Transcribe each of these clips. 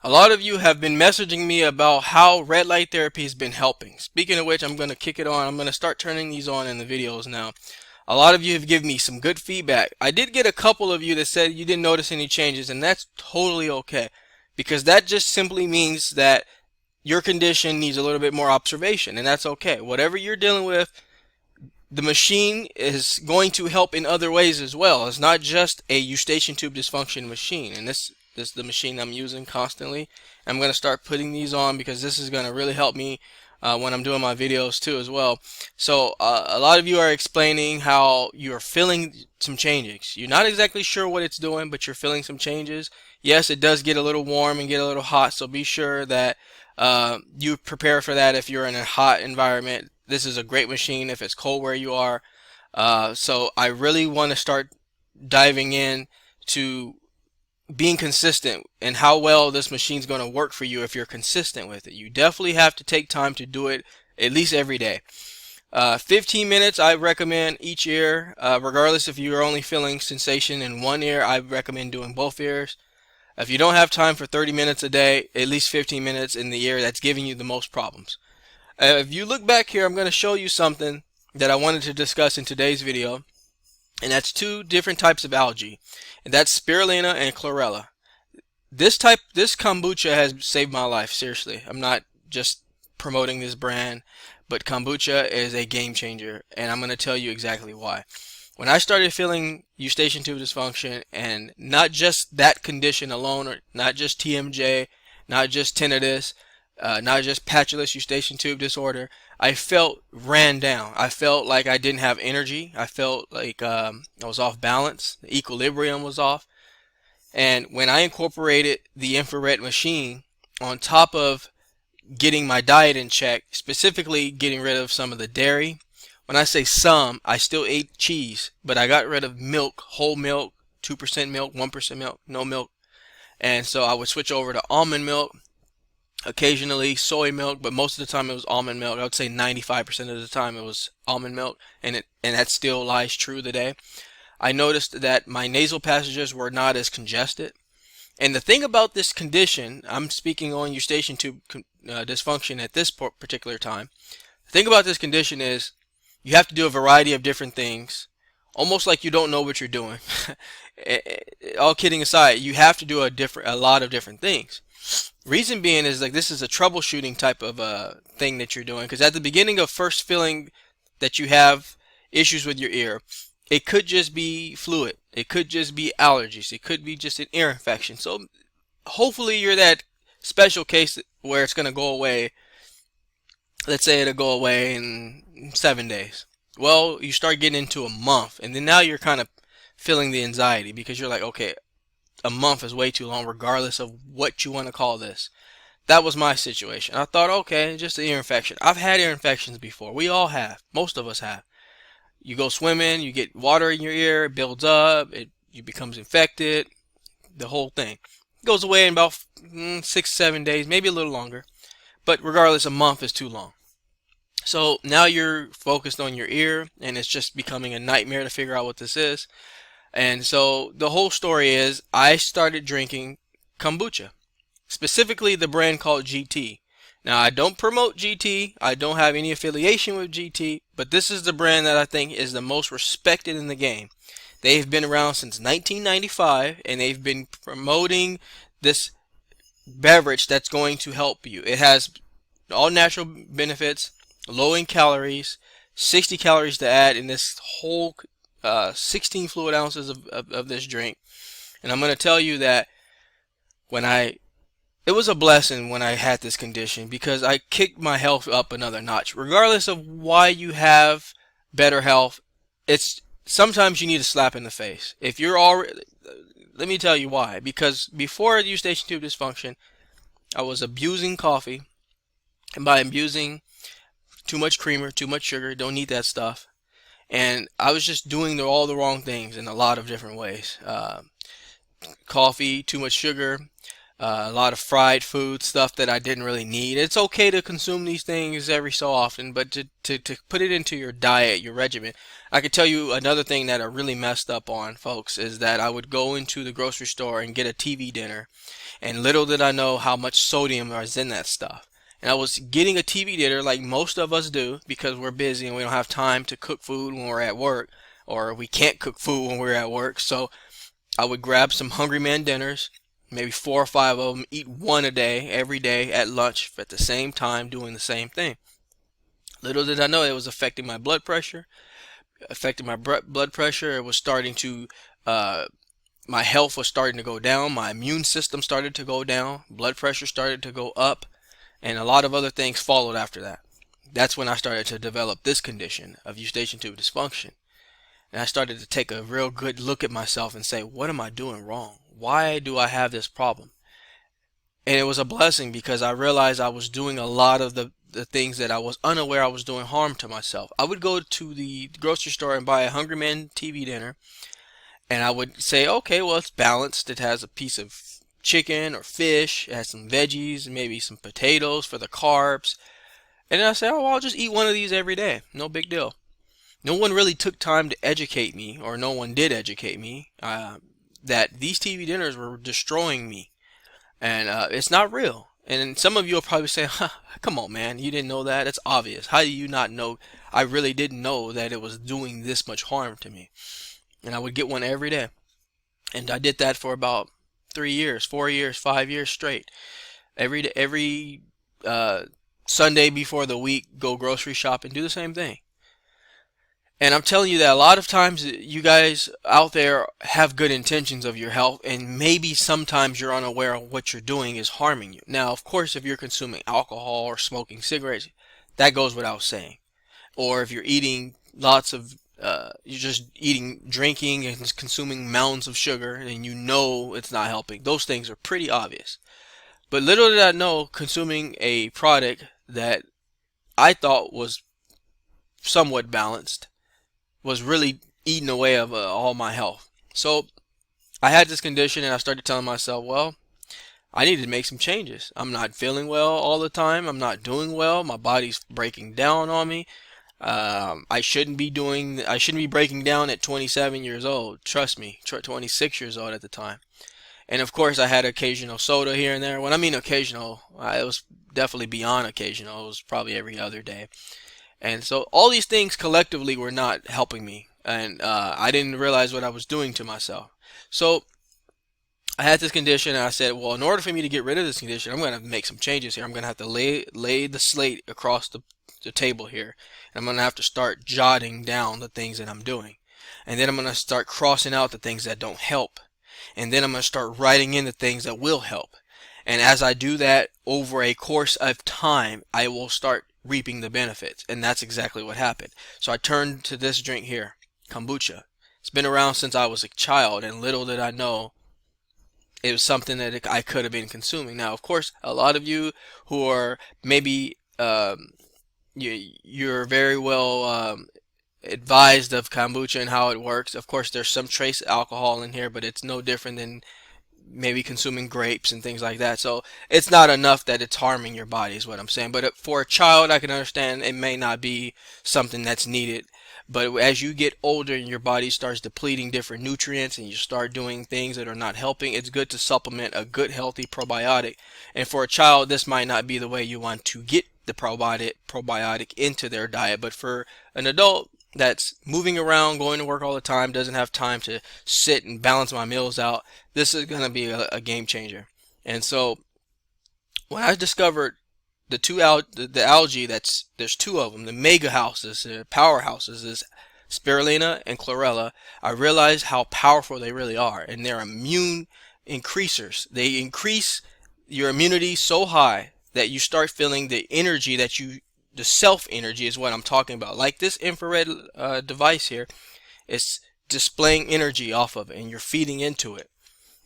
A lot of you have been messaging me about how red light therapy has been helping. Speaking of which, I'm going to kick it on. I'm going to start turning these on in the videos now. A lot of you have given me some good feedback. I did get a couple of you that said you didn't notice any changes, and that's totally okay, because that just simply means that your condition needs a little bit more observation, and that's okay. Whatever you're dealing with, the machine is going to help in other ways as well. It's not just a Eustachian Tube Dysfunction machine, and this is the machine I'm using constantly. I'm going to start putting these on because this is going to really help me when I'm doing my videos too as well. So a lot of you are explaining how you're feeling some changes. You're not exactly sure what it's doing, but you're feeling some changes. Yes, it does get a little warm and get a little hot, so be sure that you prepare for that if you're in a hot environment. This is a great machine if it's cold where you are. So I really want to start diving in to being consistent and how well this machine's going to work for you if you're consistent with it. You definitely have to take time to do it at least every day. 15 minutes I recommend each ear, regardless if you're only feeling sensation in one ear. I recommend doing both ears. If you don't have time for 30 minutes a day, at least 15 minutes in the ear that's giving you the most problems. If you look back here, I'm going to show you something that I wanted to discuss in today's video, and that's two different types of algae, and that's spirulina and chlorella. This kombucha has saved my life, seriously. I'm not just promoting this brand, but kombucha is a game changer, and I'm going to tell you exactly why. When I started feeling Eustachian Tube Dysfunction, and not just that condition alone, or not just TMJ, not just tinnitus, not just patulous eustachian tube disorder, I felt ran down. I felt like I didn't have energy. I felt like I was off balance. The equilibrium was off. And when I incorporated the infrared machine on top of getting my diet in check, specifically getting rid of some of the dairy. When I say some, I still ate cheese, but I got rid of milk, whole milk, 2% milk, 1% milk, no milk. And so I would switch over to almond milk, occasionally soy milk, but most of the time it was almond milk. I would say 95% of the time it was almond milk, and that still lies true today. I noticed that my nasal passages were not as congested. And the thing about this condition, I'm speaking on Eustachian tube dysfunction at this particular time. The thing about this condition is you have to do a variety of different things, almost like you don't know what you're doing. All kidding aside, you have to do a lot of different things. Reason being is like this is a troubleshooting type of thing that you're doing, because at the beginning of first feeling that you have issues with your ear, it could just be fluid, it could just be allergies, it could be just an ear infection. So hopefully you're that special case where it's going to go away. Let's say it'll go away in 7 days. Well, you start getting into a month, and then now you're kind of feeling the anxiety because you're like, okay, a month is way too long regardless of what you want to call this. That was my situation. I thought, okay, just an ear infection. I've had ear infections before. We all have. Most of us have. You go swimming, you get water in your ear, it builds up, it becomes infected, the whole thing. It goes away in about 6-7 days, maybe a little longer. But regardless, a month is too long. So now you're focused on your ear, and it's just becoming a nightmare to figure out what this is. And so the whole story is I started drinking kombucha, specifically the brand called GT. Now, I don't promote GT, I don't have any affiliation with GT, but this is the brand that I think is the most respected in the game. They've been around since 1995, and they've been promoting this beverage that's going to help you. It has all natural benefits, low in calories, 60 calories to add in this whole 16 fluid ounces of this drink. And I'm going to tell you that it was a blessing when I had this condition, because I kicked my health up another notch. Regardless of why you have better health, it's sometimes you need a slap in the face. If you're already, let me tell you why. Because before Eustachian Tube Dysfunction, I was abusing coffee, and by abusing, too much creamer, too much sugar, don't need that stuff. And I was just doing all the wrong things in a lot of different ways. Coffee, too much sugar, a lot of fried food, stuff that I didn't really need. It's okay to consume these things every so often, but to put it into your diet, your regimen. I could tell you another thing that I really messed up on, folks, is that I would go into the grocery store and get a TV dinner, and little did I know how much sodium is in that stuff. And I was getting a TV dinner like most of us do because we're busy and we don't have time to cook food when we're at work, or we can't cook food when we're at work. So I would grab some Hungry Man dinners, maybe 4 or 5 of them, eat one a day, every day at lunch at the same time, doing the same thing. Little did I know it was affecting my blood pressure. It was starting to, my health was starting to go down. My immune system started to go down. Blood pressure started to go up. And a lot of other things followed after that. That's when I started to develop this condition of Eustachian Tube Dysfunction. And I started to take a real good look at myself and say, what am I doing wrong? Why do I have this problem? And it was a blessing because I realized I was doing a lot of the things that I was unaware I was doing harm to myself. I would go to the grocery store and buy a Hungry Man TV dinner, and I would say, okay, well, it's balanced. It has a piece of chicken or fish, it has some veggies, maybe some potatoes for the carbs. And then I say, oh, well, I'll just eat one of these every day. No big deal. No one really took time to educate me, or no one did educate me, that these TV dinners were destroying me. And it's not real. And some of you will probably say, huh, come on, man, you didn't know that? It's obvious. How do you not know? I really didn't know that it was doing this much harm to me. And I would get one every day. And I did that for about 3 years, 4 years, 5 years straight. Every Sunday before the week, go grocery shop and do the same thing. And I'm telling you that a lot of times you guys out there have good intentions of your health, and maybe sometimes you're unaware of what you're doing is harming you. Now, of course, if you're consuming alcohol or smoking cigarettes, that goes without saying. Or if you're eating lots of, you're just drinking and consuming mounds of sugar, and you know it's not helping. Those things are pretty obvious. But little did I know, consuming a product that I thought was somewhat balanced was really eating away of all my health. So I had this condition, and I started telling myself, well, I need to make some changes. I'm not feeling well all the time. I'm not doing well. My body's breaking down on me. I shouldn't be breaking down at 27 years old. Trust me, 26 years old at the time. And of course, I had occasional soda here and there. When I mean occasional, it was definitely beyond occasional. It was probably every other day. And so all these things collectively were not helping me, and I didn't realize what I was doing to myself. So I had this condition, and I said, well, in order for me to get rid of this condition, I'm going to make some changes here. I'm going to have to lay the slate across the table here, and I'm going to have to start jotting down the things that I'm doing. And then I'm going to start crossing out the things that don't help. And then I'm going to start writing in the things that will help. And as I do that over a course of time, I will start reaping the benefits. And that's exactly what happened. So I turned to this drink here, kombucha. It's been around since I was a child, and little did I know it was something that I could have been consuming. Now, of course, a lot of you who are maybe you're very well advised of kombucha and how it works. Of course, there's some trace alcohol in here, but it's no different than maybe consuming grapes and things like that. So it's not enough that it's harming your body is what I'm saying. But for a child, I can understand it may not be something that's needed. But as you get older and your body starts depleting different nutrients and you start doing things that are not helping, it's good to supplement a good healthy probiotic. And for a child, this might not be the way you want to get the probiotic into their diet. But for an adult that's moving around, going to work all the time, doesn't have time to sit and balance my meals out, this is going to be a game changer. And so when I discovered the algae, there's two of them, the mega houses, the powerhouses, is spirulina and chlorella, I realized how powerful they really are, and they're immune increasers. They increase your immunity so high that you start feeling the energy the self energy is what I'm talking about. Like this infrared device here, it's displaying energy off of it, and you're feeding into it.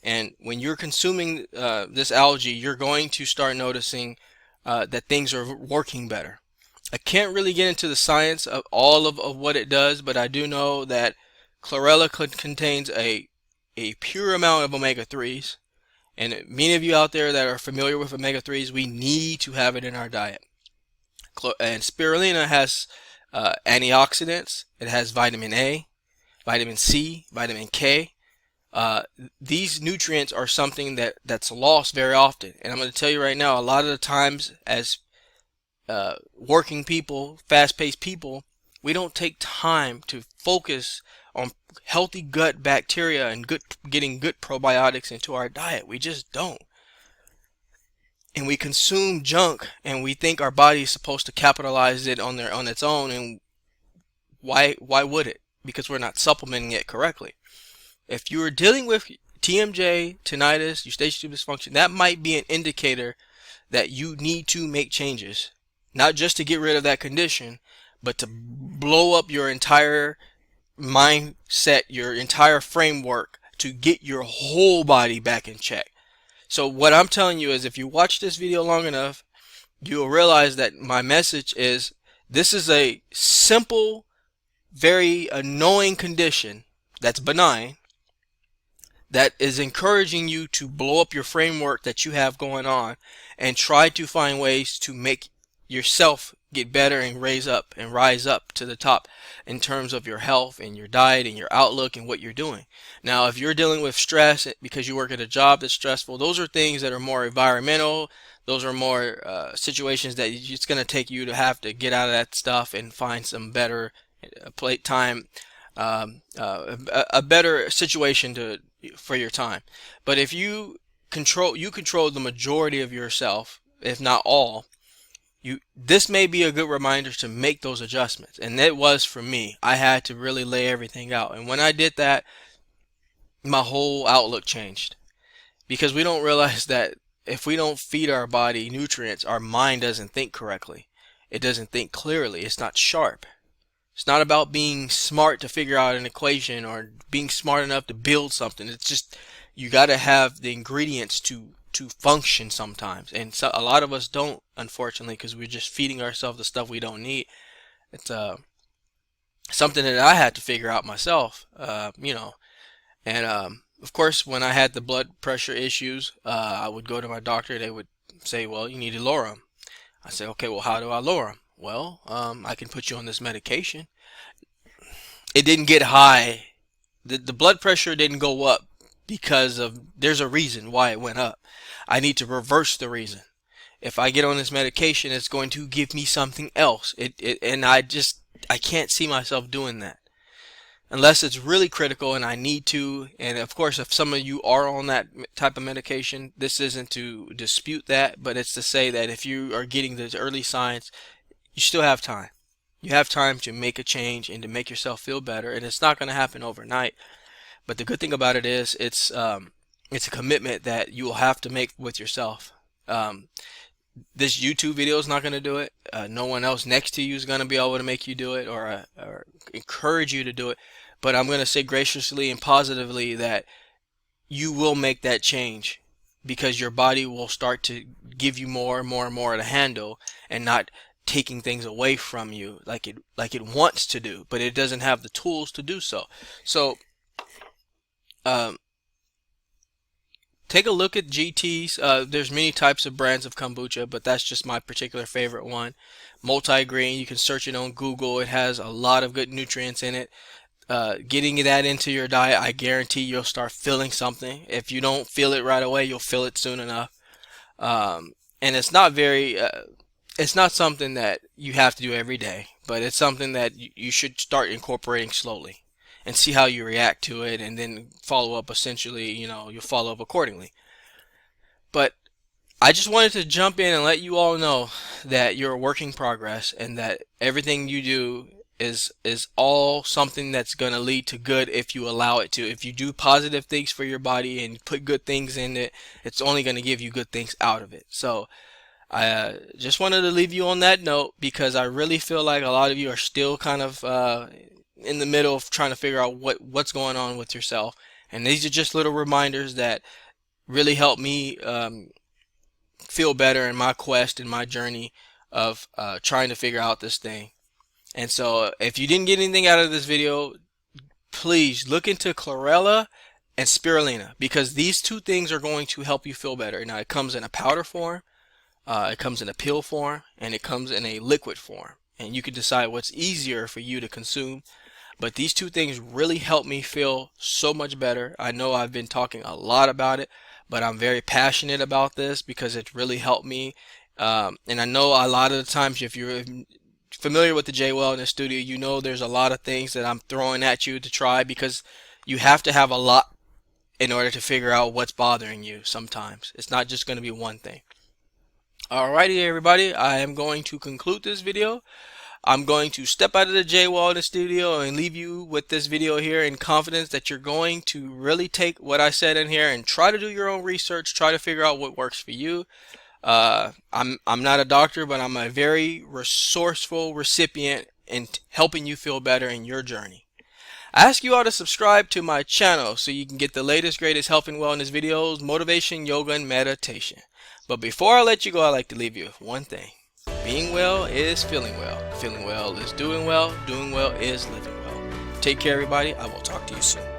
And when you're consuming this algae, you're going to start noticing that things are working better. I can't really get into the science of all of what it does, but I do know that chlorella contains a pure amount of omega-3s, And many of you out there that are familiar with omega-3s, we need to have it in our diet. And spirulina has antioxidants. It has vitamin A, vitamin C, vitamin K. These nutrients are something that's lost very often. And I'm going to tell you right now, a lot of the times as working people, fast-paced people, we don't take time to focus on healthy gut bacteria and getting good probiotics into our diet. We just don't. And we consume junk, and we think our body is supposed to capitalize it on its own. And why would it? Because we're not supplementing it correctly. If you are dealing with TMJ, tinnitus, Eustachian Tube Dysfunction, that might be an indicator that you need to make changes. Not just to get rid of that condition, but to blow up your entire mindset, your entire framework, to get your whole body back in check. So what I'm telling you is, if you watch this video long enough, you'll realize that my message is, this is a simple, very annoying condition that's benign, that is encouraging you to blow up your framework that you have going on and try to find ways to make yourself get better and rise up to the top in terms of your health and your diet and your outlook and what you're doing. Now, if you're dealing with stress because you work at a job that's stressful, those are things that are more environmental. Those are more situations that it's going to take you to have to get out of that stuff and find some better a better situation for your time. But if you control the majority of yourself, if not all, this may be a good reminder to make those adjustments. And it was for me. I had to really lay everything out. And when I did that, my whole outlook changed. Because we don't realize that if we don't feed our body nutrients, our mind doesn't think correctly. It doesn't think clearly. It's not sharp. It's not about being smart to figure out an equation or being smart enough to build something. It's just, you got to have the ingredients to function sometimes. And so a lot of us don't, unfortunately, because we're just feeding ourselves the stuff we don't need. It's something that I had to figure out myself, And of course, when I had the blood pressure issues, I would go to my doctor. They would say, well, you need to lower them. I say, okay, well, how do I lower them? Well, I can put you on this medication. It didn't get high. The blood pressure didn't go up because there's a reason why it went up. I need to reverse the reason. If I get on this medication, it's going to give me something else. And I can't see myself doing that unless it's really critical and I need to. And of course, if some of you are on that type of medication, this isn't to dispute that, but it's to say that if you are getting the early signs, you still have time. You have time to make a change and to make yourself feel better, and it's not going to happen overnight. But the good thing about it is it's a commitment that you will have to make with yourself. This YouTube video is not going to do it. No one else next to you is going to be able to make you do it or encourage you to do it. But I'm going to say graciously and positively that you will make that change, because your body will start to give you more and more and more to handle, and not taking things away from you like it wants to do, but it doesn't have the tools to do so. So take a look at GTs. There's many types of brands of kombucha, but that's just my particular favorite one. Multi-grain, you can search it on Google. It has a lot of good nutrients in it. Getting that into your diet, I guarantee you'll start feeling something. If you don't feel it right away, you'll feel it soon enough. And it's not it's not something that you have to do every day, but it's something that you should start incorporating slowly and see how you react to it, and then follow up. Essentially, you'll follow up accordingly. But I just wanted to jump in and let you all know that you're a work in progress, and that everything you do is all something that's going to lead to good if you allow it to. If you do positive things for your body and put good things in it, it's only going to give you good things out of it. So I just wanted to leave you on that note, because I really feel like a lot of you are still kind of in the middle of trying to figure out what's going on with yourself. And these are just little reminders that really help me feel better in my quest and my journey of trying to figure out this thing. And so if you didn't get anything out of this video, please look into Chlorella and spirulina, because these two things are going to help you feel better. Now, it comes in a powder form, it comes in a pill form, and it comes in a liquid form. And you can decide what's easier for you to consume. But these two things really help me feel so much better. I know I've been talking a lot about it, but I'm very passionate about this because it's really helped me. And I know a lot of the times, if you're familiar with the J Wellness Studio, you know there's a lot of things that I'm throwing at you to try, because you have to have a lot in order to figure out what's bothering you sometimes. It's not just going to be one thing. Alrighty, everybody, I am going to conclude this video. I'm going to step out of the J Wellness Studio and leave you with this video here in confidence that you're going to really take what I said in here and try to do your own research, try to figure out what works for you. I'm not a doctor, but I'm a very resourceful recipient in helping you feel better in your journey. I ask you all to subscribe to my channel so you can get the latest, greatest health and wellness videos, motivation, yoga, and meditation. But before I let you go, I'd like to leave you with one thing. Being well is feeling well. Feeling well is doing well. Doing well is living well. Take care, everybody. I will talk to you soon.